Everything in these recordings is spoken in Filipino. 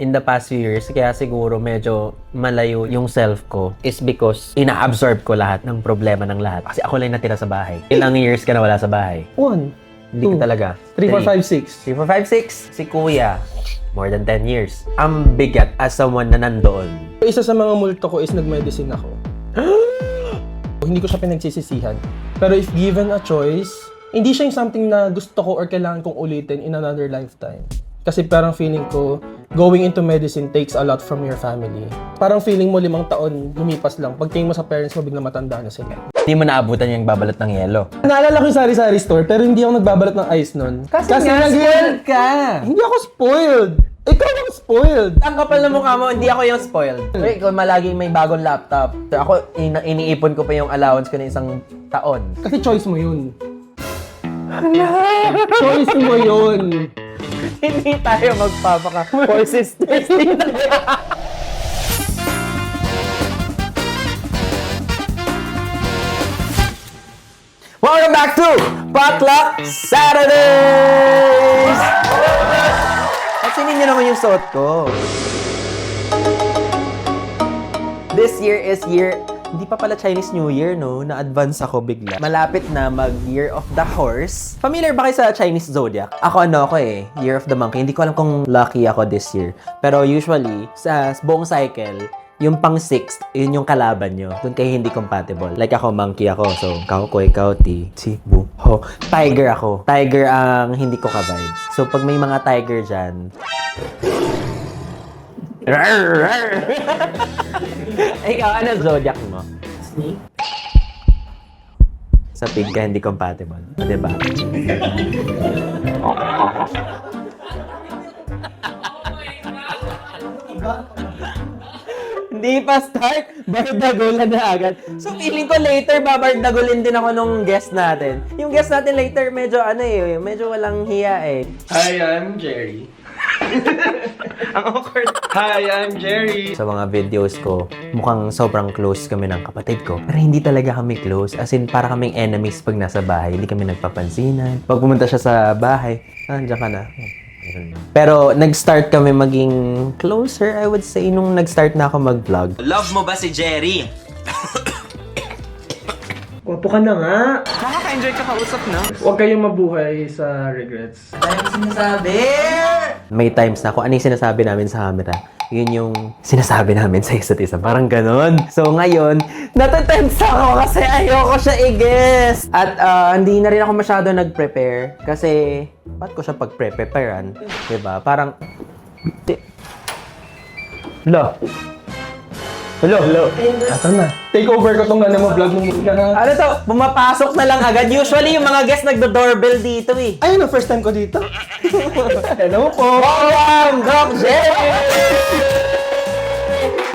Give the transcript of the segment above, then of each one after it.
in the past few years, kaya siguro medyo malayo yung self ko is because ina-absorb ko lahat ng problema ng lahat. Kasi ako lang natira sa bahay. Ilang years ka na wala sa bahay? 1, Hindi ka talaga. 3, 4, 5, 6. 3, 4, 5, 6. Si Kuya, more than 10 years. Ang bigat as someone na nandoon. Isa sa mga multo ko is nag-medicine ako. Hindi ko siya pinagsisisihan. Pero if given a choice, hindi siya yung something na gusto ko or kailangan kong ulitin in another lifetime. Kasi parang feeling ko, going into medicine takes a lot from your family. Parang feeling mo 5 taon, lumipas lang. Pagtingin mo sa parents mo, biglang matanda na sila. Hindi mo naabutan yung babalot ng yelo. Naalala ko yung sari-sari store, pero hindi ako nagbabalot ng ice nun. Kasi nga, spoiled ka! Hindi ako spoiled! Ikaw ang spoiled! Ang kapal na mukha mo, hindi ako yung spoiled. Pero ikaw malaging may bagong laptop. So ako, iniipon ko pa yung allowance ko na 1 taon. Kasi choice mo yun. Choice mo yun. Hindi tayo magpapaka for sisters dito. Welcome back to Potluck Saturdays! Pansinin niyo naman yung suot ko. This year is hindi pa pala Chinese New Year, no? Na-advance ako bigla. Malapit na mag-Year of the Horse. Familiar ba kayo sa Chinese Zodiac? Ako Year of the Monkey. Hindi ko alam kung lucky ako this year. Pero usually, sa buong cycle, yung pang 6th, yun yung kalaban nyo. Doon kayo hindi compatible. Like ako, monkey ako. So, kaokoy, kaoti, si, bu, ho. Tiger ako. Tiger ang hindi ko ka-vibes. So, pag may mga tiger dyan, ikaw, ano zodiac mo? Snake? Sa pig ka, hindi compatible. O, diba? Hindi pa start, bardagulan na agad. So, feeling ko later, babardagulin din ako nung guest natin. Yung guest natin later, medyo medyo walang hiya eh. Hi, I'm Jerry. Ang awkward. Hi, I'm Jerry. Sa mga videos ko, mukhang sobrang close kami ng kapatid ko. Pero hindi talaga kami close. As in, para kaming enemies pag nasa bahay. Hindi kami nagpapansinan. Pag pumunta siya sa bahay, nandiyan ka na. Pero nag-start kami maging closer, I would say, nung nag-start na ako mag-vlog. Love mo ba si Jerry? Wapo ka na nga. Nakaka-enjoy ka kausap na. Huwag kayong mabuhay sa regrets. Ano sinasabi? May times na kung ano yung sinasabi namin sa camera, yun yung sinasabi namin sa isa't isa. Parang ganon. So ngayon, natatense ako kasi ayoko siya i-guess. At hindi na rin ako masyado nag-prepare kasi ba't ko siya pag-preparean? Diba? Parang... Hello. Ito na. Take over ko tong vlog mo muna. Ano to? Pumapasok na lang agad. Usually, yung mga guests nagdo-doorbell dito eh. Ayun na, first time ko dito. Hello po. Welcome, Doc Jerry!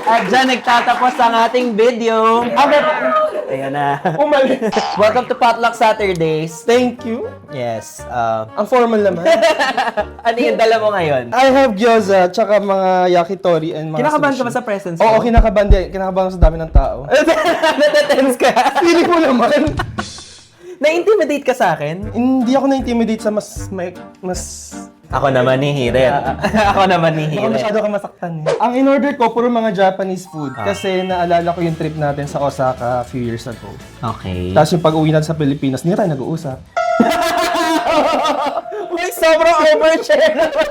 At dyan nagtatapos ang ating video. Okay. Ayan na. Umalis. Welcome to Potluck Saturdays. Thank you. Yes. Ang formal naman. Ano yung dala mo ngayon? I have gyoza, tsaka mga yakitori and mga Kinakabahan ka sushi. ba sa presence Oo, ko? kinakabahan din. Kinakabahan sa dami ng tao. Natatense ka? Feeling mo naman. Na-intimidate ka sa akin? Hindi ako na-intimidate sa mas... Ako naman ni Hiret. Ako naman ni Baka Hiret. masyado ka masaktan. Ang in-order ko, puro mga Japanese food. Kasi naalala ko yung trip natin sa Osaka a few years ago. Okay. Tapos yung pag-uwi natin sa Pilipinas, hindi tayo nag-uusap. May sobrang overshare naman.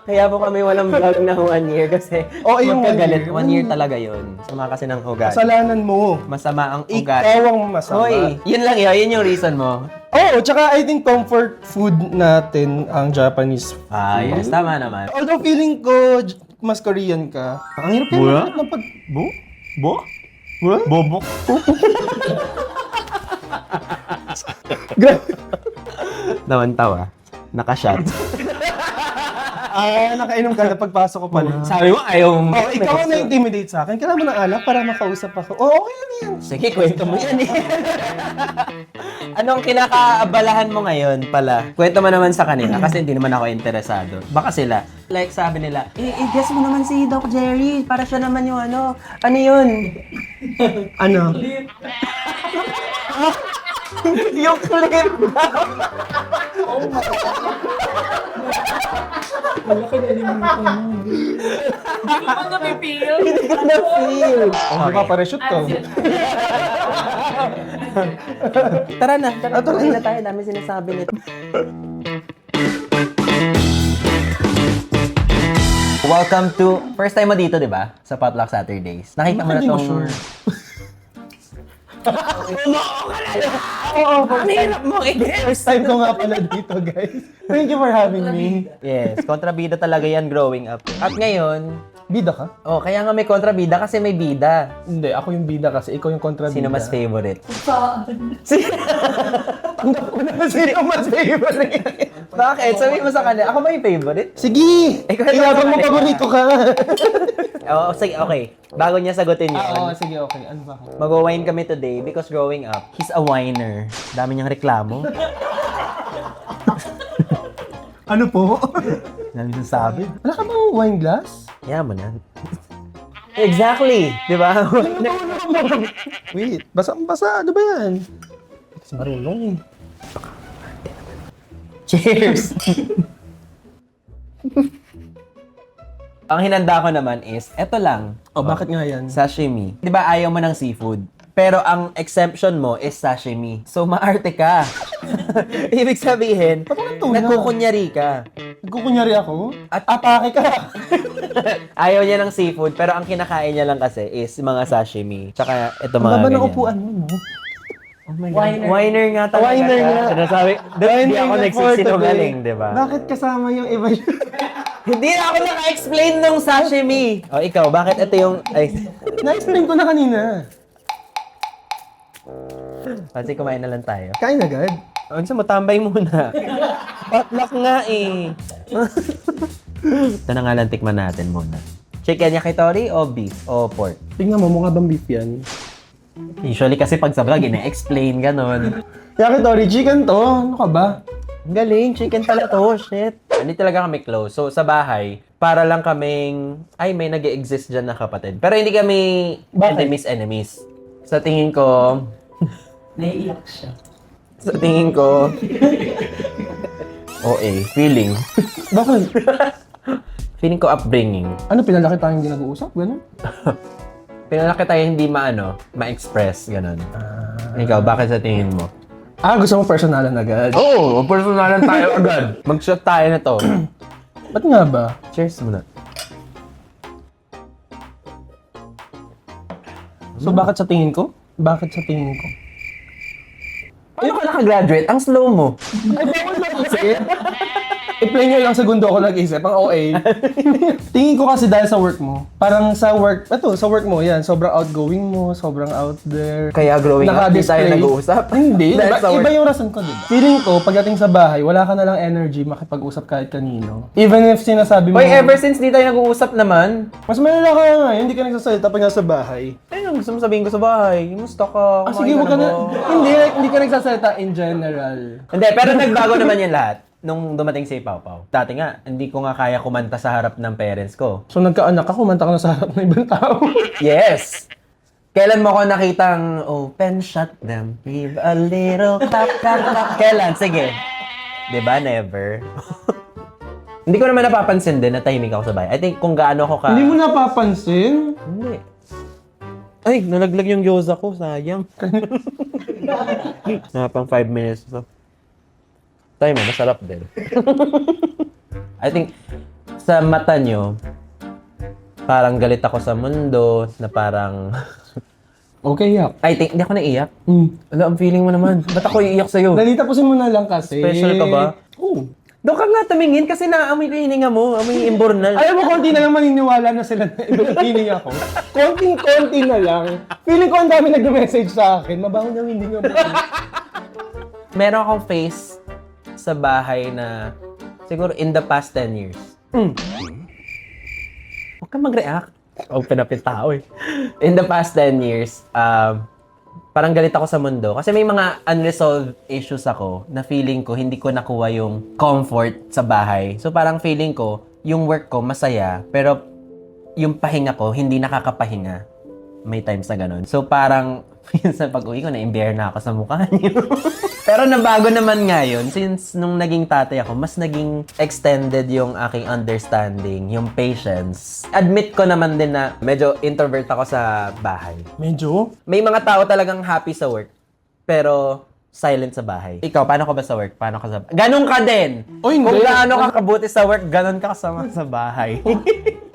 Kaya po kami walang vlog na 1 year kasi Yung magkagalit. 1 year. 1 year talaga yun. Sama kasi ng ugali. Kasalanan mo. Masama ang ugali. Ikaw ang masama. Hoy, yun lang yun. Yun yung reason mo. Oo, tsaka I think comfort food natin ang Japanese food. Yes. Tama naman. Although feeling ko mas Korean ka. Ang hirap yan ng pag... Bobok? Grabe. Naman-tawa. Naka-shot. Nakainom ka na pagpasok ko pala. Sabi mo, ayaw mo. Ikaw ang na-intimidate sa akin. Kailangan mo ng alak para makausap ako. Okay lang yan. Sige, kwento mo yan eh. Anong kinakaabalahan mo ngayon pala? Kwento mo naman sa kanila kasi hindi naman ako interesado. Baka sila, like sabi nila, i-guess mo naman si Doc Jerry para siya naman yung ano. Ano yun? Ano? Yung clip daw. Wala ka nalimutan mo. Hindi ko na-feel. Hindi pa parachute to. Tara na. Tuloy na tayo. Dami sinasabi nito. Welcome to... First time mo dito, di ba? Sa Potluck Saturdays. Nakita mo na Hindi ko tong... sure. Oo, hirap mo First time ko nga pala dito, guys. Thank you for having me. Yes, kontrabida talaga yan growing up. At ngayon, Bida ka? oh, kaya nga may kontrabida kasi may bida. Hindi, ako yung bida kasi ikaw yung kontrabida. Sino mas favorite? Sino mas favorite? Bakit? Sabihin mo sa kanya, ako ba yung favorite? Sige! Ikaw yung Ilabang mo favorite. paborito ka. Oo, sige, okay. Bago niya sagutin yun, Oo, sige, okay. Ano ba? mag-wine kami today because growing up, he's a whiner. Dami niyang reklamo. Ano po? Dami niyang sabi. Wala ka bang wine glass? Yaman na. Exactly! Di ba? Wait, basang-basa. Ano ba yan? Kasi marunong eh. Cheers! Ang hinanda ko naman is, eto lang, Oh, bakit nga yan? sashimi. Di ba ayaw mo ng seafood? Pero ang exemption mo is sashimi. So, maarte ka. Ibig sabihin, tuna? nagkukunyari ka. Nagkukunyari ako? At- Atake ka! Ayaw niya ng seafood, pero ang kinakain niya lang kasi is mga sashimi. Tsaka ito Ang mga baba ng ganyan. upuan mo, no? Oh my God. Winer nga talaga. Winer siya. nga. Sinasabi, di Winer ako nga nagsisinungaling, for di ba? Bakit kasama yung iba yun? Hindi na ako naka-explain ng sashimi. O ikaw, bakit ito yung... Ay, Na-explain ko na kanina. kasi kumain na lang tayo. Kain agad. Huwag sa matambay muna. Potluck nga eh. Ito na nga lang tikman natin muna. Chicken yakitori o beef o pork? Tingnan mo, mukha bang beef yan? Usually kasi pag sa vlog, ina-explain, ganon. Yakitori, chicken to. Ano ka ba? Ang galing, chicken pala to, shit. Hindi talaga kami close. So, sa bahay, para lang kaming, ay, may nag-exist dyan na kapatid. Pero hindi kami Bakit? enemies. Sa tingin ko, Naiiyak siya. sa tingin ko, OA, feeling. Bakit? Feeling ko upbringing. Ano, pinalaki tayong hindi nag-uusap? Ganun? Pinalaki tayo hindi ma-express, ganon. Ikaw, bakit sa tingin mo? Gusto mo personalan agad? Oo, personalan tayo agad. Mag-shot tayo na to. Ba't nga ba? Cheers muna. So, bakit sa tingin ko? Bakit sa tingin ko? Paano ka nakagraduate? Ang slow mo. Ay, bawal na kasi. I-play nyo lang segundo ako nag-isip, ang OA. Tingin ko kasi dahil sa work mo, parang sa work mo, yan, sobrang outgoing mo, sobrang out there. Kaya growing up, di tayo Naka-display. nag-uusap. Hindi, Dahil sa work. iba yung rason ko, diba? Feeling ko, pagdating sa bahay, wala ka na lang energy makipag-usap kahit kanino. Even if sinasabi mo, Hoy, ever since di tayo nag-uusap naman, mas malala ka nga, hindi ka nagsasalita pag nasa bahay. ayun, gusto mo sabihin ko sa bahay, musta ka? Sige, Kumain wag ka na, ba? hindi ka nagsasalita in general. Hindi, pero nagbago naman yan lahat. Nung dumating si Pau Pau. Dati nga, hindi ko nga kaya kumanta sa harap ng parents ko. So nagkaanak ka, kumanta ka na sa harap ng ibang tao. Yes! Kailan mo ko nakitang open, shut them, give a little clap, clap, clap? Kailan? Sige. Diba? Never. Hindi ko naman napapansin din na tahimik ako sa bahay. I think kung gaano ako ka... Hindi mo napapansin? Hindi. Ay, nalaglag yung gyoza ko. Sayang. Pang 5 minutes. So. Tayo mo, masarap din. I think, sa mata nyo, parang galit ako sa mundo, na parang... Okay, yak. I think, hindi ako naiyak. Wala, ang feeling mo naman. Ba't ako iiyak sa'yo? Dali, tapusin mo na lang kasi. Special ka ba? Oo. Doon ka nga tumingin kasi naamoy ko yung hininga mo. Amoy imbornal. Alam mo, konti na lang maniniwala na sila na ibig ako. Konting-konti na lang. Feeling ko ang dami nag-message sa akin. Mabaho daw hindi nga mo. Meron akong face sa bahay na siguro in the past 10 years. Huwag kang mag-react. Open up yung tao eh. In the past 10 years, parang galit ako sa mundo. Kasi may mga unresolved issues ako na feeling ko hindi ko nakuha yung comfort sa bahay. So parang feeling ko, yung work ko masaya, pero yung pahinga ko hindi nakakapahinga. May times na ganun. So parang Minsan pag uwi ko, na-imbiyer na ako sa mukha niyo. Pero nabago naman ngayon, since nung naging tatay ako, mas naging extended yung aking understanding, yung patience. Admit ko naman din na medyo introvert ako sa bahay. Medyo? May mga tao talagang happy sa work, pero silent sa bahay. Ikaw, paano ka ba sa work? Paano ka sa... Ganon ka din! Oh, hindi. Kung gaano ka kabuti sa work, ganon ka kasama sa bahay.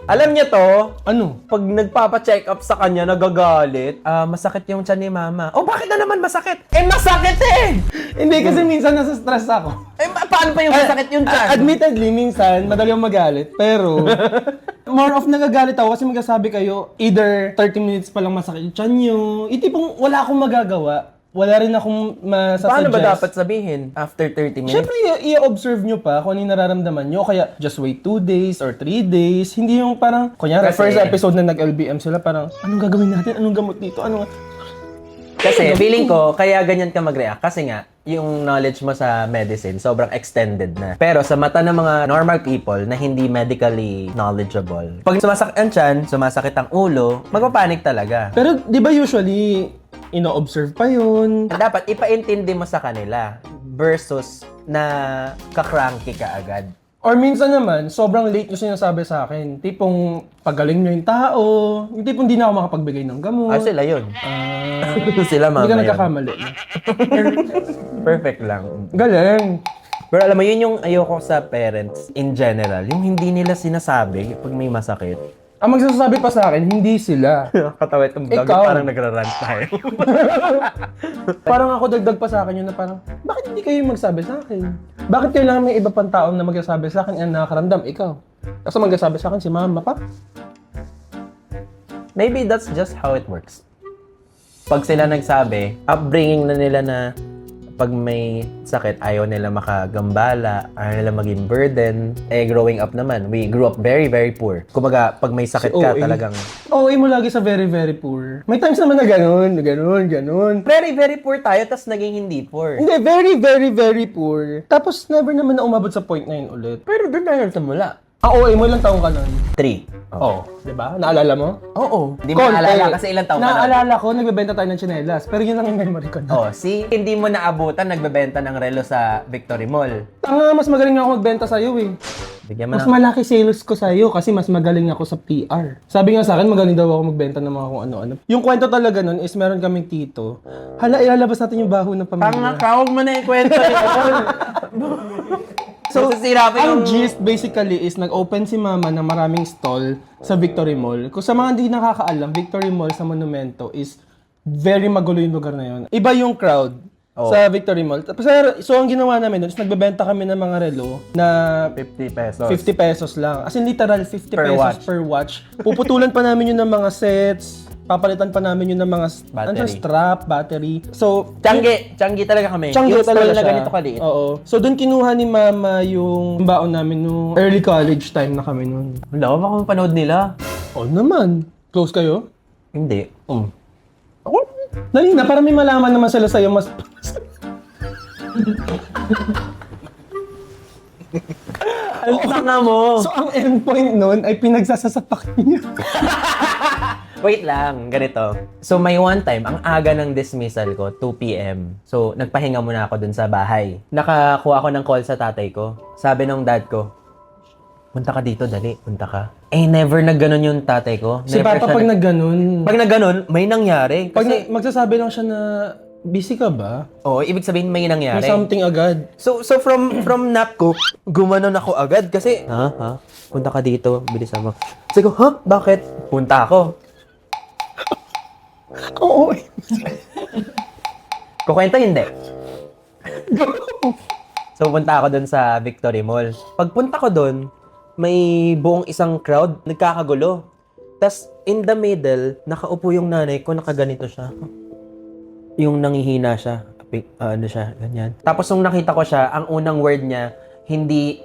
Alam niyo to, Ano? pag nagpapa-check up sa kanya, nagagalit, masakit yung tiyan ni mama. Oh, bakit na naman masakit? Eh, masakit eh! Hindi kasi minsan nasa stress ako. Eh, paano pa yung masakit yung tiyan? Admittedly, minsan, madali akong magalit. Pero, more of nagagalit ako kasi magsasabi kayo, either 30 minutes pa lang masakit yung tiyan nyo. Itipong wala akong magagawa. Wala rin akong masasuggest. Paano ba dapat sabihin after 30 minutes? Siyempre, i-observe nyo pa kung ano yung nararamdaman nyo. Kaya, just wait 2 days or 3 days. Hindi yung parang, kunyari, Kasi- first episode na nag-LBM sila, parang, anong gagawin natin? Anong gamot dito? Kasi feeling ko, kaya ganyan ka mag-react. Kasi nga, yung knowledge mo sa medicine, sobrang extended na. Pero sa mata ng mga normal people na hindi medically knowledgeable, pag sumasakit ang tiyan, sumasakit ang ulo, magpapanik talaga. Pero, di ba usually, ino-observe pa yun? Dapat ipaintindi mo sa kanila versus na kakranky ka agad. Or minsan naman, sobrang late yung sinasabi sa akin. Tipong pagaling nyo yung tao, yung tipong di na ako makapagbigay ng gamot. Sila yun. Sila Hindi ka mama yun. nagkakamali. Perfect lang. Galing. Pero alam mo, yun yung ayoko sa parents in general. Yung hindi nila sinasabi pag may masakit. Ang magsasabi pa sa akin, hindi sila. Katawa itong vlog, Ikaw. parang nagrarant tayo. Parang ako dagdag pa sa akin yun na parang, bakit hindi kayo magsabi sa akin? Bakit kailangan may iba pang tao na magsasabi sa akin ang nakakaramdam? Ikaw. Kasi magsasabi sa akin si mama, pa. Maybe that's just how it works. Pag sila nagsabi, upbringing na nila na pag may sakit, ayaw nila makagambala, ayaw nila maging burden. Eh, growing up naman, we grew up very, very poor. Kumbaga, pag may sakit ka, OA. talagang OA mo lagi sa very, very poor. May times naman na ganun. very, very poor tayo, tas naging hindi poor. Hindi, very, very, very poor. Tapos never naman na umabot sa point na yun ulit. Pero doon tayo nagsimula. Ang OA mo, ilang taong ka nun? 3. Oh, di ba? Naalala mo? Oo. Hindi mo naalala kasi ilang taon ka na. Naalala ko, nagbebenta tayo ng tsinelas. Pero yun lang yung memory ko na. Oh, hindi mo naabutan, nagbebenta ng relo sa Victory Mall. Tanga, mas magaling ako magbenta sa'yo eh. Bigyan mo Mas ng... malaki sales ko sa'yo kasi mas magaling ako sa PR. Sabi nga sa akin, magaling daw ako magbenta ng mga kung ano-ano. Yung kwento talaga nun is meron kaming tito. Hala, ilalabas natin yung baho ng pamilya. Huwag mo na ikwento yun. So, sisira pa yung... Ang gist basically is nag-open si mama ng maraming stall sa Victory Mall. Kung sa mga hindi nakakaalam, Victory Mall sa Monumento is very magulo yung lugar na yun. Iba yung crowd sa Victory Mall. So, ang ginawa namin doon is nagbebenta kami ng mga relo na 50 pesos. 50 pesos lang. As in literal 50 Per pesos watch. per watch. Puputulan pa namin yun ng mga sets. Papalitan pa namin yun ng mga Battery. strap, battery. So, Tiyanggi talaga kami. Changi Yung talaga stall na siya. ganito kaliit. Oo. So, doon kinuha ni mama yung baon namin nung early college time na kami noon. Wala, baka mapanood nila. Oh, naman. Close kayo? Hindi. Ako? Dali na, para may malaman naman sila sa'yo mas... Ang tanga mo. So, ang endpoint nun ay pinagsasasapak niya. Wait lang, ganito. So, may one time, ang aga ng dismissal ko, 2 p.m. So, nagpahinga muna ako dun sa bahay. Nakakuha ako ng call sa tatay ko. Sabi ng dad ko, punta ka dito, dali, punta ka. Eh, never nagganon yung tatay ko. Si Never Papa siya pag nagganon, Pag nagganon, may nangyari. pag Kasi, magsasabi lang siya na, busy ka ba? ibig sabihin may May nangyari. something agad. So from nap ko, gumanon ako agad kasi, punta ka dito, bilisan mo. Sabi ko, bakit? Punta ako. Oo. Kukwento hindi. So punta ako dun sa Victory Mall. Pagpunta ko dun, may buong isang crowd, nagkakagulo. Tas in the middle, nakaupo yung nanay ko, nakaganito siya. Yung nangihina siya. Ano siya, ganyan. Tapos nung nakita ko siya, ang unang word niya, hindi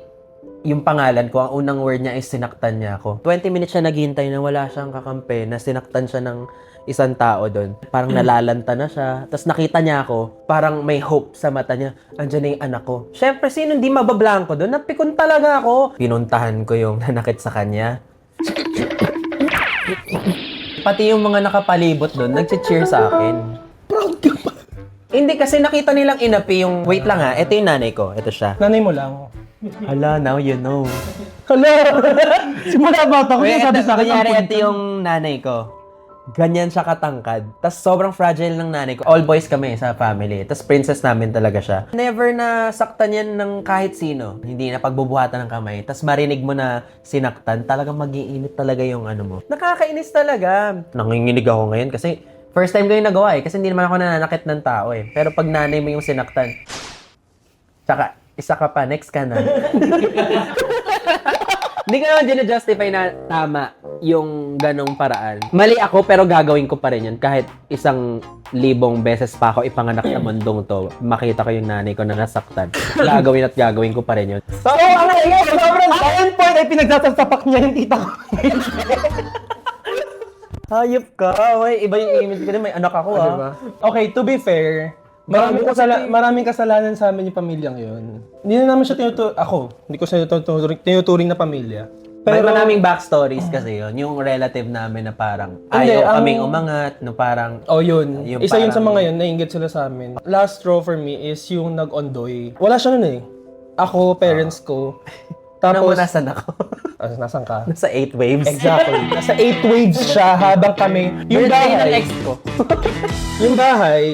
yung pangalan ko, ang unang word niya is sinaktan niya ako. 20 minutes siya naghihintay na wala siyang kakampi, na sinaktan siya ng isang tao doon. Parang nalalanta na siya. Tapos nakita niya ako, parang may hope sa mata niya. Andiyan na yung anak ko. Siyempre, sino hindi mabablanko doon? Napikon talaga ako. Pinuntahan ko yung nanakit sa kanya. Pati yung mga nakapalibot doon, nag-cheer sa akin. Hindi, kasi nakita nilang inapi yung... Wait lang ha, ito yung nanay ko. Ito siya. Nanay mo lang. Hala, now you know. Hala! Simula bata ko Wait, yung sabi sa akin. kunyari, ang ito yung nanay ko. Ganyan siya katangkad. Tapos sobrang fragile ng nanay ko. All boys kami sa family. Tapos princess namin talaga siya. Never na saktan yan ng kahit sino. Hindi na pagbubuhatan ng kamay. Tapos marinig mo na sinaktan, talagang mag-iinit talaga yung ano mo. Nakakainis talaga. Nanginginig ako ngayon kasi first time ko yung nagawa kasi hindi naman ako nananakit ng tao Pero pag nanay mo yung sinaktan, tsaka isa ka pa, next ka na. Hindi ko naman dina-justify na tama yung ganong paraan. Mali ako, pero gagawin ko pa rin yun. Kahit 1,000 beses pa ako ipanganak sa mundong to, makita ko yung nanay ko na nasaktan. Gagawin ko pa rin yun. So, sobrang at point ay pinagsasapak niya yung tita ko. Hayop ka. Iba yung image ko. May anak ako, Diba? Okay, to be fair, maraming kasalanan sa amin yung pamilyang yun. Hindi na namin siya hindi ko siya tinuturing na pamilya. May Pero, maraming backstories kasi yun. Yung relative namin na parang Hindi, ayaw ang- kaming umangat, no parang... yun. Yung Isa yun sa parang- mga yun, nainggit sila sa amin. Last straw for me is yung nag-ondoy. Wala siya nun Ako, parents ko. Tapos, Tapos, nasan ako? nasan ka? Nasa 8 waves. Exactly. Nasa 8 waves siya habang kami. Yung Birthday ng bahay, ex ko. yung bahay,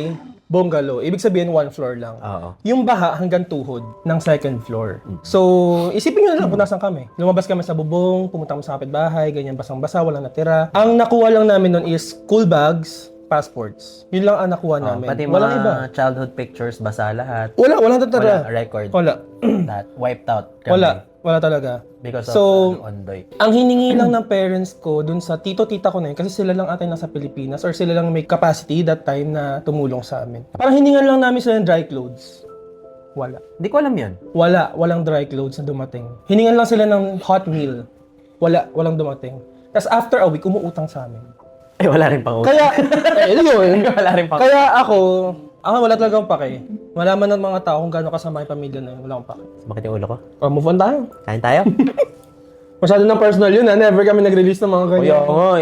bungalow. Ibig sabihin, 1 floor lang. Oo. Yung baha hanggang tuhod ng 2nd floor. So, isipin nyo na lang kung nasan kami. Lumabas kami sa bubong, pumunta kami sa kapitbahay, ganyan basang-basa, walang natira. Ang nakuha lang namin nun is school bags, passports. Yun lang ang nakuha namin. Pati Walang mga iba. childhood pictures, basa lahat. Walang natira. Wala record. Wala. That wiped out. kami Wala talaga. Because So, of ondoy. ang hiningi lang ng parents ko dun sa tito-tita ko na yun, kasi sila lang ata nasa Pilipinas or sila lang may capacity that time na tumulong sa amin. Parang hiningan lang namin sila ng dry clothes. Wala. Hindi ko alam yun. Walang dry clothes na dumating. Hiningan lang sila ng hot meal. Walang dumating. Tapos after a week, umuutang sa amin. Eh, wala rin pang Kaya, yun. wala rin pang Kaya wala talagang pake. Malaman ng mga tao kung gaano kasama yung pamilya na yun. Wala akong pake. Bakit yung ulo ko? Move on tayo. Kain tayo? Masyado ng personal yun Never kami nag-release ng mga ganyan. Kuya nga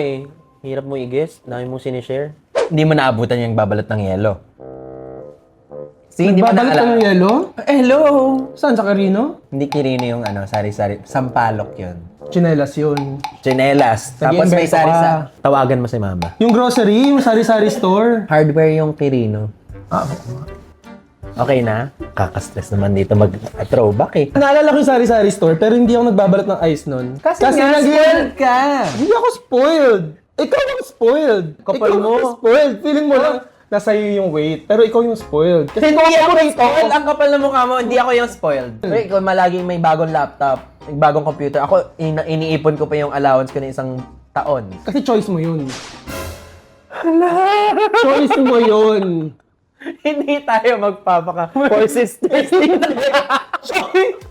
Hirap mo i-guess. Dami mo sinishare. Hindi mo naabutan yung babalat ng yelo. See, hindi mo Babalat naalala. ng yelo? Hello! Saan? Sa Carino? Hindi Kirino yung sari-sari. Sampalok yun. Chinelas yun. Chinelas. Tapos may Nag-iimbento sari ka. sa... Tawagan mo si mama. Yung grocery, yung sari-sari store. Hardware yung Kirino. Ah, Okay na? Kaka-stress naman dito mag-throwback naalala ko yung sari-sari store, pero hindi ako nagbabalat ng ice nun. Kasi nga, spoiled ka! Hindi ako spoiled. Ikaw ang spoiled. Kapal ikaw mo. ang spoiled. Feeling mo lang, nasa iyo yung weight. Pero ikaw yung spoiled. Kasi Hindi ako yung spoiled. Ang kapal na mukha mo, hindi ako yung spoiled. Wait, kung malaging may bagong laptop, may bagong computer, ako, iniipon ko pa yung allowance ko ng 1 taon. Kasi choice mo yun. Choice mo yun. Hindi tayo magpapaka for sisters.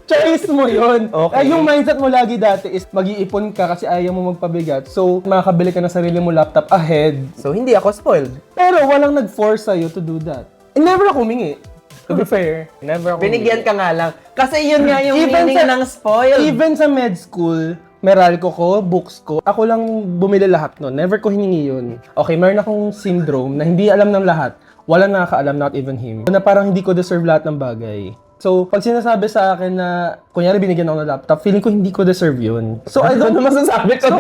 Choice mo yun. Okay. Yung mindset mo lagi dati is mag-iipon ka kasi ayaw mo magpabigat. So, makakabili ka ng sarili mo laptop ahead. So, hindi ako spoiled. Pero walang nag-force sa'yo to do that. Never ako humingi. To be fair, never ako Binigyan humingi. ka nga lang. Kasi yun nga yung Even meaning sa- ng spoiled. Even sa med school, Meralco ko, books ko, ako lang bumili lahat nun. Never ko hiningi yun. Okay, meron akong syndrome na hindi alam ng lahat. Wala nakakaalam, not even him. Na parang hindi ko deserve lahat ng bagay. So, pag sinasabi sa akin na, kunyari binigyan ako ng laptop, feeling ko hindi ko deserve yun. So, I don't masasabi ko?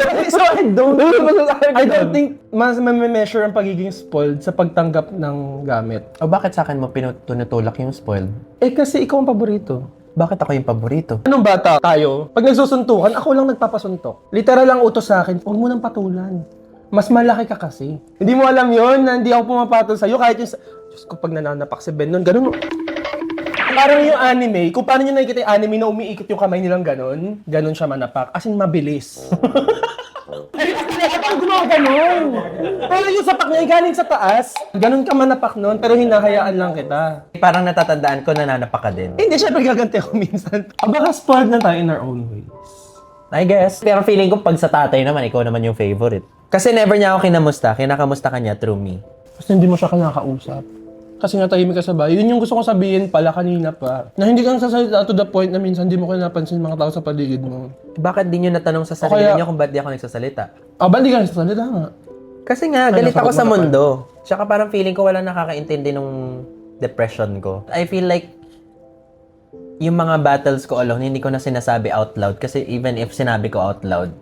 I don't think mas measure ang pagiging spoiled sa pagtanggap ng gamit. O bakit sa akin mo tinutulak yung spoiled? Eh, kasi ikaw ang paborito. Bakit ako yung paborito? Anong bata tayo? Pag nagsusuntukan, ako lang nagpapasuntok. Literal lang utos sa akin, huwag mo nang patulan. Mas malaki ka kasi. Hindi mo alam yon na hindi ako pumapatol sa'yo kahit yung... Diyos ko, pag nananapak si Ben nun, ganun. Parang yung anime, kung paano nyo nakikita yung anime na umiikot yung kamay nilang ganun, ganun siya manapak. As in, mabilis. Parang gumawa ganun. Pero yung sapak niya, galing sa taas. Ganun ka manapak nun, pero hinahayaan lang kita. Parang natatandaan ko nananapak ka din. Hindi, syempre gaganti ako minsan. Baka spoiled na tayo in our own ways. I guess. Pero feeling ko pag sa tatay naman, ikaw naman yung favorite. Kasi never niya ako kinamusta. Kinakamusta ka niya through me. Kasi hindi mo siya kinakausap. Kasi nga tahimik ka sa bahay. Yun yung gusto kong sabihin pala kanina pa. Na hindi ka sasalita to the point na minsan hindi mo napansin mga tao sa paligid mo. Bakit di nyo natanong sa sarili kaya- niyo kung ba't di ako nagsasalita? Ba't di ka nagsasalita nga? Kasi nga, Ano, galit ako sagot sa mo na mundo. Tsaka parang feeling ko wala nakakaintindi nung depression ko. I feel like yung mga battles ko alone, hindi ko na sinasabi out loud. Kasi even if sinabi ko out loud,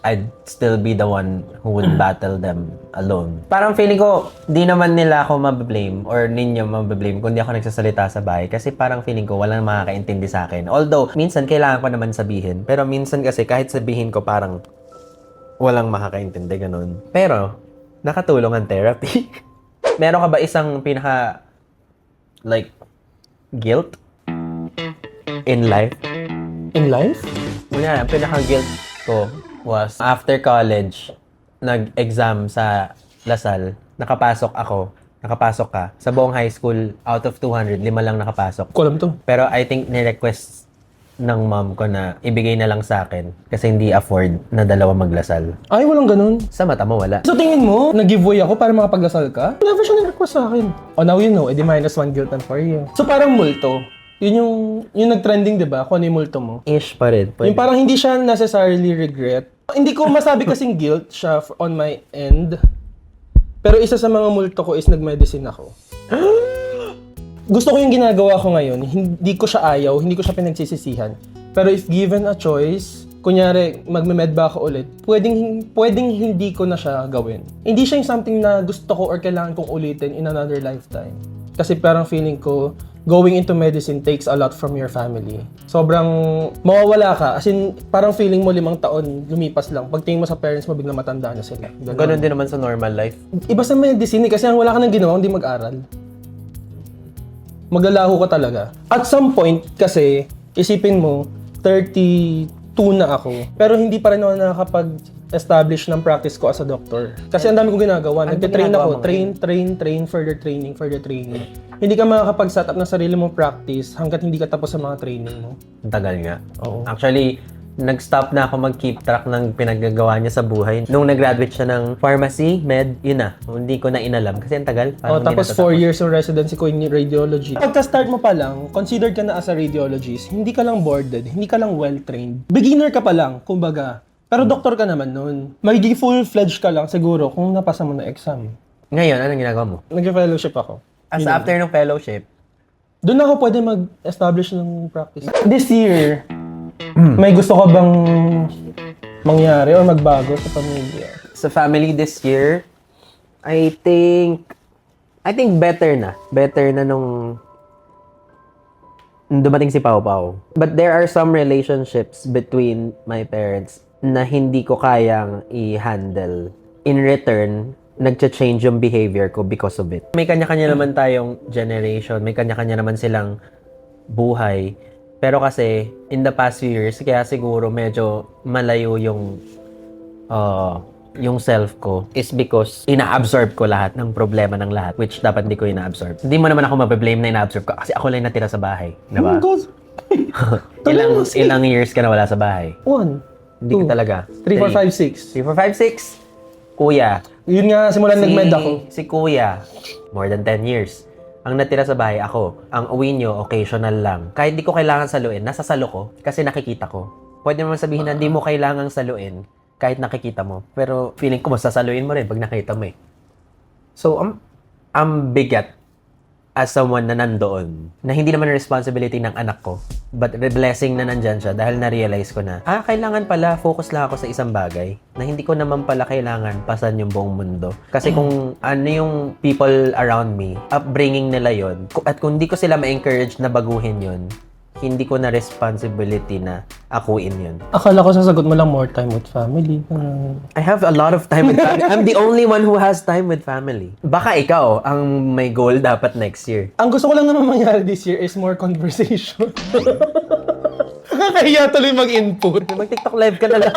I'd still be the one who would battle them alone. Parang feeling ko, di naman nila ako mabablame or ninyo mabablame kung di ako nagsasalita sa bahay. Kasi parang feeling ko, walang makakaintindi sa akin. Although, minsan kailangan ko naman sabihin. Pero minsan kasi kahit sabihin ko parang walang makakaintindi, ganun. Pero, nakatulong ang therapy. Meron ka ba isang pinaka, like, guilt in life? In life? Una, ang pinaka-guilt ko was after college, nag-exam sa Lasal, nakapasok ka. Sa buong high school, out of 200, 5 lang nakapasok. Ko alam to. Pero I think ni-request ng mom ko na ibigay na lang sa akin kasi hindi afford na dalawa maglasal. Ay, walang ganun. Sa mata mo, wala. So tingin mo, nag-giveaway ako para makapaglasal ka? Never siya nag-request sa akin. Oh, now you know, edi -1 guilt and for you. So parang multo. Yun yung nag-trending, di ba? Kung ano yung multo mo. Ish pa rin. Yung parang hindi siya necessarily regret. Hindi ko masabi kasing guilt siya on my end. Pero isa sa mga multo ko is nag-medicine ako. Gusto ko yung ginagawa ko ngayon. Hindi ko siya ayaw, hindi ko siya pinagsisisihan. Pero if given a choice, kunyari magme-med ba ako ulit, pwedeng hindi ko na siya gawin. Hindi siya yung something na gusto ko or kailangan kong ulitin in another lifetime. Kasi parang feeling ko, going into medicine takes a lot from your family. Sobrang mawawala ka. As in, parang feeling mo 5 taon lumipas lang. Pagtingin mo sa parents mo, biglang matanda na sila. Ganun din naman sa normal life. Iba sa medicine kasi ang wala ka nang ginawa, hindi mag-aral. Maglalaho ka talaga. At some point, kasi, isipin mo, 32 na ako. Pero hindi pa rin ako nakakapag-establish ng practice ko as a doctor. Kasi ang dami kong ginagawa. Nagtitrain ako. Train, further training. Hindi ka makakapag-set up ng sarili mong practice hanggat hindi ka tapos sa mga training mo. Ang tagal nga. Oo. Actually, nag-stop na ako mag-keep track ng pinaggagawa niya sa buhay. Nung nag-graduate siya ng pharmacy, med, yun na. Hindi ko na inalam kasi ang tagal. Oh, Parang hindi tapos 4 years yung residency ko in radiology. Pagka-start mo pa lang, considered ka na as a radiologist, hindi ka lang boarded, hindi ka lang well-trained. Beginner ka pa lang, kumbaga. Pero doktor ka naman nun. Magiging full-fledged ka lang siguro kung napasa mo na exam. Ngayon, anong ginagawa mo? Nag-fellowship ako. As after ng fellowship, Doon ako pwede mag-establish ng practice. This year, may gusto ka bang mangyari o magbago sa pamilya? sa family this year, I think better na. Better na nung dumating si Pau Pau. But there are some relationships between my parents na hindi ko kayang i-handle. In return, nagcha-change yung behavior ko because of it. May kanya-kanya naman tayong generation, may kanya-kanya naman silang buhay. Pero kasi, in the past few years, kaya siguro medyo malayo yung self ko is because ina-absorb ko lahat ng problema ng lahat, which dapat hindi ko ina-absorb. Hindi mo naman ako mabablame na ina-absorb ko kasi ako lang natira sa bahay. Diba? Oh God. ilang years ka na wala sa bahay? 1, Hindi ka talaga. 3, 4, 5, 6. 3, 4, 5, 6. Kuya. Yun nga, simulan nag-med ako. Si Kuya, more than 10 years. Ang natira sa bahay, ako. Ang uwi nyo, occasional lang. Kahit di ko kailangan saluin, nasa salo ko kasi nakikita ko. Pwede naman sabihin na hindi mo kailangang saluin kahit nakikita mo. Pero feeling ko, masasaluin mo rin pag nakita mo eh. So, ang bigat as someone na nandoon, na hindi naman responsibility ng anak ko, but the blessing na nandyan siya dahil na-realize ko na, kailangan pala, focus lang ako sa isang bagay, na hindi ko naman pala kailangan pasan yung buong mundo. Kasi kung ano yung people around me, upbringing nila yon, at kung hindi ko sila ma-encourage na baguhin yon, hindi ko na responsibility na akuin yun. Akala ko sasagot mo lang more time with family. I have a lot of time with family. I'm the only one who has time with family. Baka ikaw ang may goal dapat next year. Ang gusto ko lang naman mangyari this year is more conversation. Nakakahiya tuloy mag-input. Mag-TikTok live ka na lang.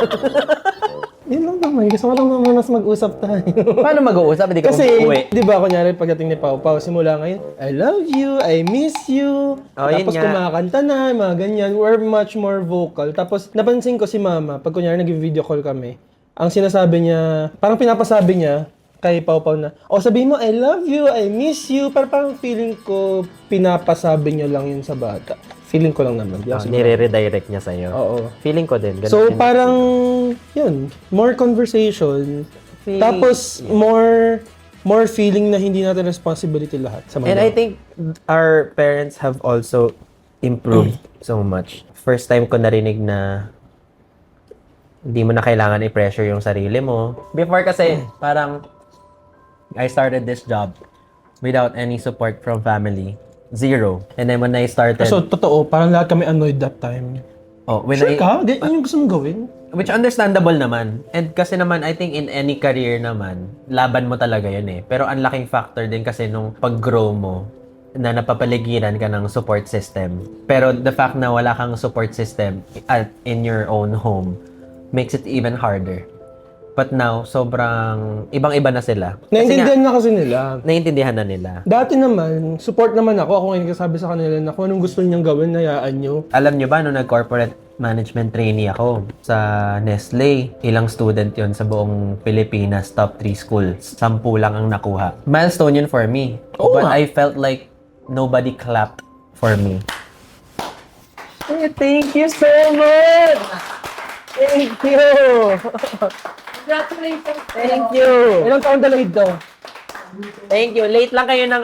Yun lang naman. Gusto ko lang naman mas mag-usap tayo. Paano mag-uusap? Hindi ka Kasi, umuwi. di ba, kunyari pagdating ni Pau Pau, simula ngayon, I love you, I miss you. Oh, yun Tapos nga. kumakanta na, mga ganyan. We're much more vocal. Tapos napansin ko si Mama, pag kunyari nag-video call kami, ang sinasabi niya, parang pinapasabi niya kay Pau Pau na, sabihin mo, I love you, I miss you. Parang feeling ko, pinapasabi niya lang yun sa bata. Feeling ko lang naman. Nire-redirect niya sa'yo. Oo. Feeling ko din. Ganun So, din. parang, yun, more conversation. Tapos, more more feeling na hindi natin responsibility lahat sa And mga. I think our parents have also improved so much. First time ko narinig na hindi mo na kailangan i-pressure yung sarili mo. Before kasi, parang I started this job without any support from family. Zero. And then when I started... So, totoo, parang lahat kami annoyed that time. when Sure I, ka? Ganyan yung gusto mong gawin? Which understandable naman. And kasi naman, I think in any career naman, laban mo talaga yun eh. Pero ang laking factor din kasi nung pag-grow mo, na napapaligiran ka ng support system. Pero the fact na wala kang support system in your own home makes it even harder. But now, sobrang ibang-iba na sila. Naiintindihan na kasi nila. Naiintindihan na nila. Dati naman, support naman ako. Ako ngayon kasabi sa kanila na kung anong gusto niyang gawin, hayaan niyo. Alam nyo ba, nung nag-corporate management trainee ako sa Nestle, ilang student yon sa buong Pilipinas, top 3 schools. 10 lang ang nakuha. Milestone yun for me. Oo But nga. I felt like nobody clapped for me. Thank you so much! Thank you! Congratulations! Thank you! Ilang taon delayed to? Thank you. Late lang kayo ng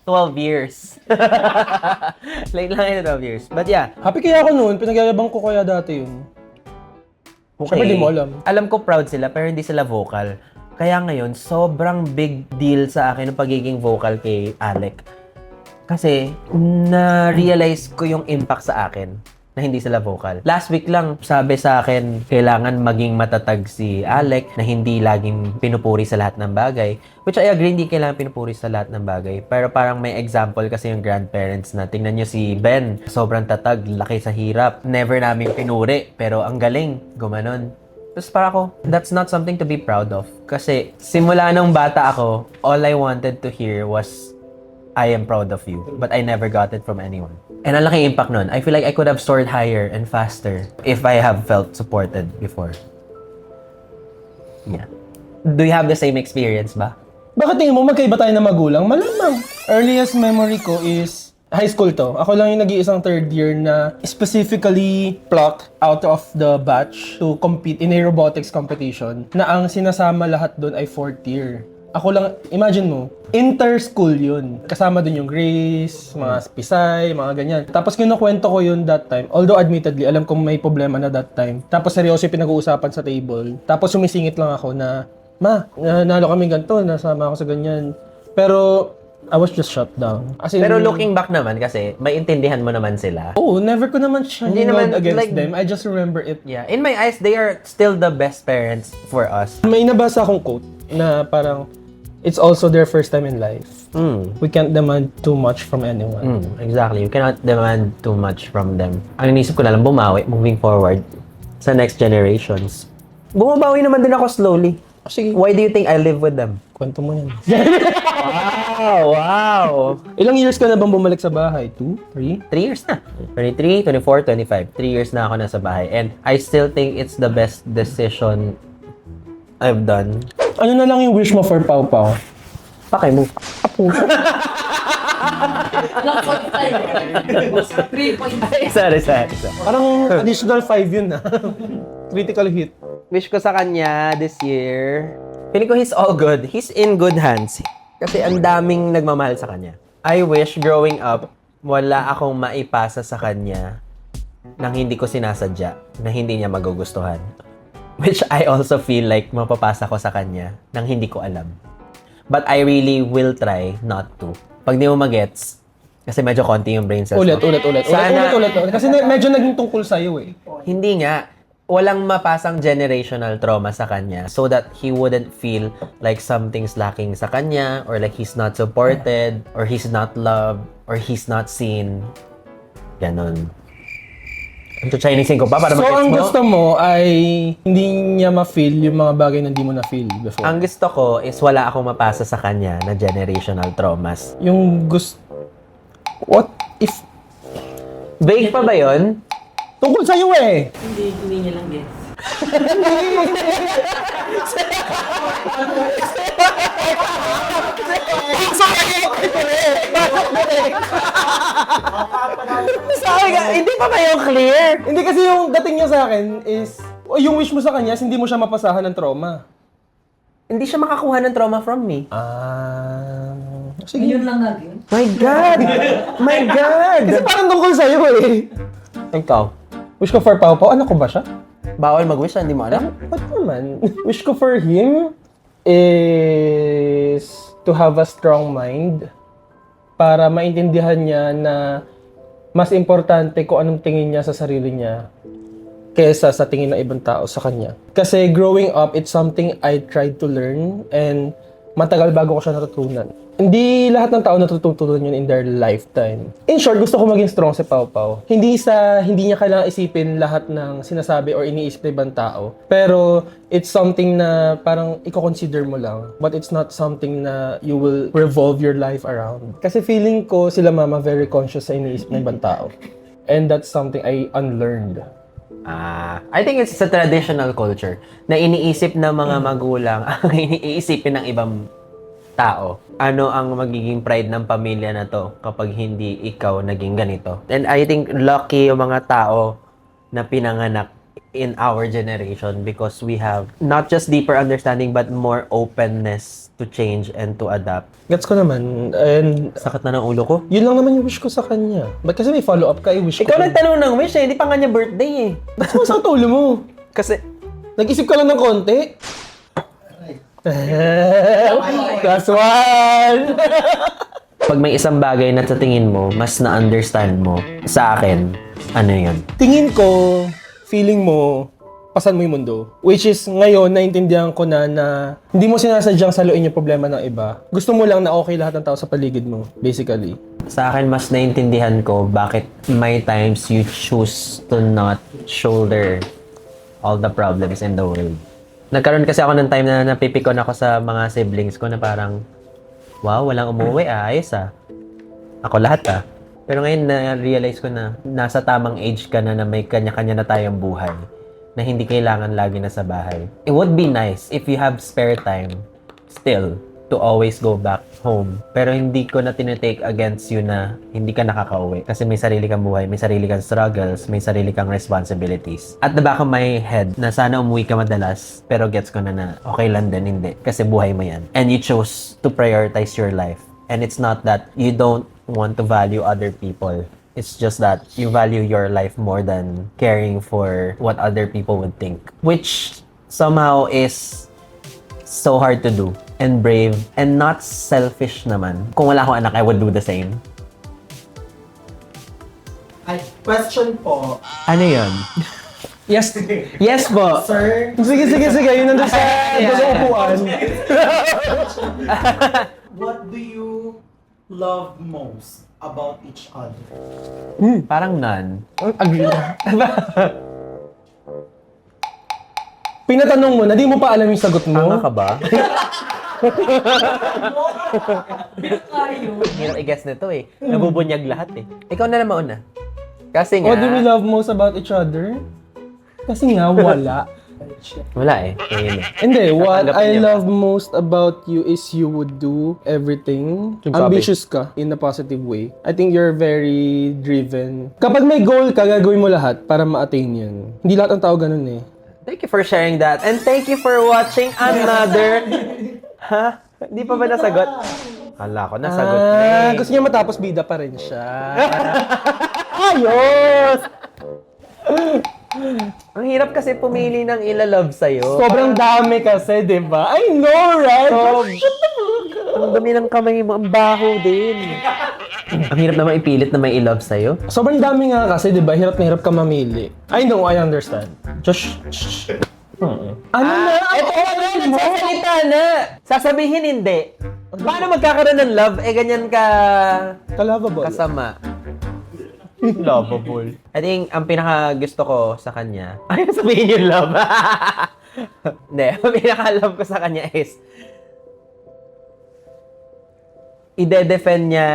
12 years. Late lang kayo ng 12 years. But yeah, Happy kaya ako noon. Pinagyayabang ko kaya dati yun. Siyempre, di mo alam. Alam ko proud sila, pero hindi sila vocal. Kaya ngayon, sobrang big deal sa akin yung pagiging vocal kay Alec. Kasi, na-realize ko yung impact sa akin na hindi sila vocal. Last week lang, sabi sa akin, kailangan maging matatag si Alec na hindi laging pinupuri sa lahat ng bagay. Which I agree, hindi kailangan pinupuri sa lahat ng bagay. Pero parang may example kasi yung grandparents na. Tingnan nyo si Ben, sobrang tatag, laki sa hirap. Never namin pinuri, pero ang galing, gumanon. Tapos para ako, that's not something to be proud of. Kasi simula nung bata ako, all I wanted to hear was, I am proud of you. But I never got it from anyone. And ang laking impact nun. I feel like I could have soared higher and faster if I have felt supported before. Yeah. Do you have the same experience ba? Bakit tingin mo magkaiba tayo na magulang? Malamang. Earliest memory ko is high school to. Ako lang yung nag-iisang third year na specifically plucked out of the batch to compete in a robotics competition na ang sinasama lahat doon ay fourth year. Ako lang, imagine mo, inter-school yun. Kasama dun yung Grace, mga Pisay, mga ganyan. Tapos kinukwento ko yun that time. Although admittedly, alam kong may problema na that time. Tapos seryoso yung pinag-uusapan sa table. Tapos sumisingit lang ako na, Ma, nalo kami ganito, nasama ako sa ganyan. Pero, I was just shut down. As in, Pero looking back naman kasi, may intindihan mo naman sila. oh, never ko naman siya Hindi naman, against like- them. I just remember it. Yeah. In my eyes, they are still the best parents for us. May nabasa akong quote na parang, it's also their first time in life. We can't demand too much from anyone. Exactly. You cannot demand too much from them. Ang inisip ko na lang, bumawi, moving forward sa next generations. Bumabawi naman din ako slowly. Sige, Why do you think I live with them? kwento mo yan. Wow! Ilang years ka na bang bumalik sa bahay? 2? 3? 3 years na. 23, 24, 25. 3 years na ako nasa bahay. And I still think it's the best decision I've done. Ano na lang yung wish mo for Pau Pau? Pakay mo. Ilang point tayo? 3.5. Sorry. Parang additional 5 yun na. Critical hit. Wish ko sa kanya this year, feeling ko he's all good. He's in good hands. Kasi ang daming nagmamahal sa kanya. I wish growing up, wala akong maipasa sa kanya nang hindi ko sinasadya, na hindi niya magugustuhan. Which I also feel like mapapasa ko sa kanya nang hindi ko alam. But I really will try not to. Pag di mo magets, kasi medyo konti yung brain cells Ulit. mo. Sana- Ulit. Kasi medyo naging tungkol sa'yo eh. Hindi nga. Walang mapasang generational trauma sa kanya so that he wouldn't feel like something's lacking sa kanya or like he's not supported or he's not loved or he's not seen. Ganon. Ito Chinesein ko pa para So, mag-gets ang mo. gusto mo ay hindi niya ma-feel yung mga bagay na hindi mo na-feel before. Ang gusto ko is wala akong mapasa sa kanya na generational traumas. Yung gusto... What if... Vague pa ba yon? Tungkol sa'yo eh! Hindi niya lang guess. Sorry ka, hindi pa ba yung clear? Hindi kasi yung dating niya sa akin is... o yung wish mo sa kanya is hindi mo siya mapasahan ng trauma. hindi siya makakuha ng trauma from me. Sige. Yun lang natin. My God! My God! Kasi parang tungkol sa'yo eh. Ikaw, Wish ko for Pao Pao, anak ko ba siya? bawal mag-wish, hindi mo alam? Ba't naman? Wish ko for him is to have a strong mind para maintindihan niya na mas importante kung anong tingin niya sa sarili niya kaysa sa tingin ng ibang tao sa kanya. Kasi growing up, it's something I tried to learn and matagal bago ko siya natutunan. Hindi lahat ng tao natututunan yun in their lifetime. In short, gusto ko maging strong si Pao Pao. Hindi niya kailangang isipin lahat ng sinasabi or iniisip ng ibang tao. Pero it's something na parang i-consider mo lang. But it's not something na you will revolve your life around. Kasi feeling ko sila mama very conscious sa iniisip ng ibang tao. And that's something I unlearned. I think it's a traditional culture na iniisip ng mga magulang ang iniisipin ng ibang tao. Ano ang magiging pride ng pamilya na to kapag hindi ikaw naging ganito? And I think lucky yung mga tao na pinanganak in our generation because we have not just deeper understanding but more openness to change and to adapt. Gets ko naman. And Sakit na ng ulo ko. yun lang naman yung wish ko sa kanya. Ba't kasi may follow-up ka, i-wish ko. Ikaw nagtanong ng wish eh, hindi pa nga niya birthday eh. Ba't sumasakit ang ulo mo? Kasi Nag-isip ka lang ng konti? That's one! pag may isang bagay na sa tingin mo, mas na-understand mo sa akin, ano yun? Tingin ko, feeling mo, pasan mo yung mundo. Which is, ngayon, naintindihan ko na hindi mo sinasadyang saluin yung problema ng iba. Gusto mo lang na okay lahat ng tao sa paligid mo, basically. Sa akin, mas naintindihan ko bakit may times you choose to not shoulder all the problems in the world. Nagkaroon kasi ako ng time na napipikon ako sa mga siblings ko na parang, wow, walang umuwi ayos Ako lahat Pero ngayon na-realize ko na nasa tamang age ka na may kanya-kanya na tayong buhay na hindi kailangan lagi na sa bahay. It would be nice if you have spare time still to always go back home. Pero hindi ko na tinitake against you na hindi ka nakakauwi. Kasi may sarili kang buhay, may sarili kang struggles, may sarili kang responsibilities. At the back of my head, na sana umuwi ka madalas, pero gets ko na okay lang din, hindi. Kasi buhay mo yan. And you chose to prioritize your life. And it's not that you don't want to value other people. It's just that you value your life more than caring for what other people would think. Which somehow is so hard to do and brave and not selfish naman. Kung wala akong anak, I would do the same. Ay, question po. Ano yun? Yes. Yes po. Sir, Sige. Yun nandun sa upuan. what do you love most about each other? Parang none. Agree. Pinatanong mo na, di mo pa alam yung sagot mo. Tama ka ba? Tayo. Hirap i-guess nito eh. Nabubunyag lahat eh. Ikaw na naman una. Kasi nga... What do we love most about each other? Kasi nga, wala. Wala eh. Ayun eh. Hindi, what Tatanggapin I niya ba? love most about you is you would do everything. Yung sabi. Ambitious ka in a positive way. I think you're very driven. Kapag may goal ka, gagawin mo lahat para ma-attain yun. Hindi lahat ng tao ganun eh. Thank you for sharing that. And thank you for watching another... Ha? Hindi pa ba nasagot? Kala ko, nasagot na eh. Gusto niya matapos bida pa rin siya. Ayos! Ang hirap kasi pumili ng ilalove sa'yo. Sobrang dami kasi, di ba? I know, right? Ang dami ng kamay mo, ang baho din. Ang hirap naman ipilit na may i-love sa'yo. Sobrang dami nga kasi, di ba? Hirap na hirap ka mamili. I know, I understand. Just, Ano na? Ito na, nagsasalita na. Sasabihin hindi. Paano magkakaroon ng love? ganyan ka Kalabable. kasama. Lovable. I think, ang pinaka gusto ko sa kanya, ay, sabihin yung love. Hindi, ang pinaka-love ko sa kanya is, ide-defend niya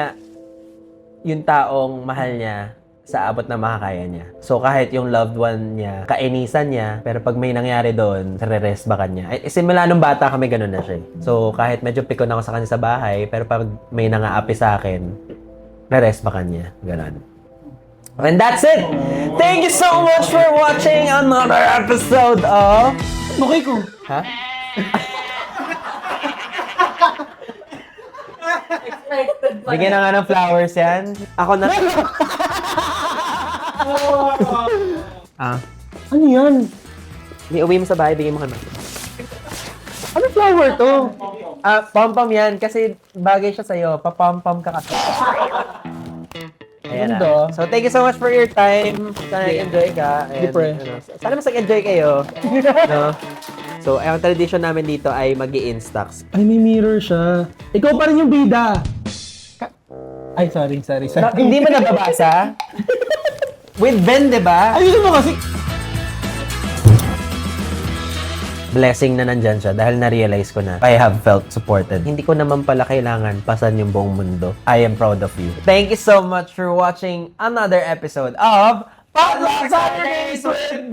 yung taong mahal niya sa abot na makakaya niya. So, kahit yung loved one niya, kainisan niya, pero pag may nangyari doon, re-rest ba kanya? Simula nung bata kami, ganun na siya. So, kahit medyo pikon ako sa kanya sa bahay, pero pag may nangaapi sa akin, re-rest ba kanya? Ganun. And that's it! Thank you so much for watching another episode of... Okay ko. Ha? Unexpected pa. Bigyan na nga ng flowers yan. Ako na. Ah. Ano yan? May uwi mo sa bahay, bigyan mo kami. Ano flower to? Pom-pom yan. Kasi bagay siya sa'yo. Pa-pom-pom ka kasi. Ayan Ganda. na. So, thank you so much for your time. Sana enjoy ka. And, pre. sana mas nag-enjoy kayo. No? So, ang tradition namin dito ay mag-i-instax. Ay, may mirror siya. Ikaw pa rin yung bida. Ay, sorry. Hindi mo nababasa? With Ben, di ba? Ayun mo kasi. Blessing na nandyan siya dahil na-realize ko na I have felt supported. Hindi ko naman pala kailangan pasan yung buong mundo. I am proud of you. Thank you so much for watching another episode of Potluck Saturdays with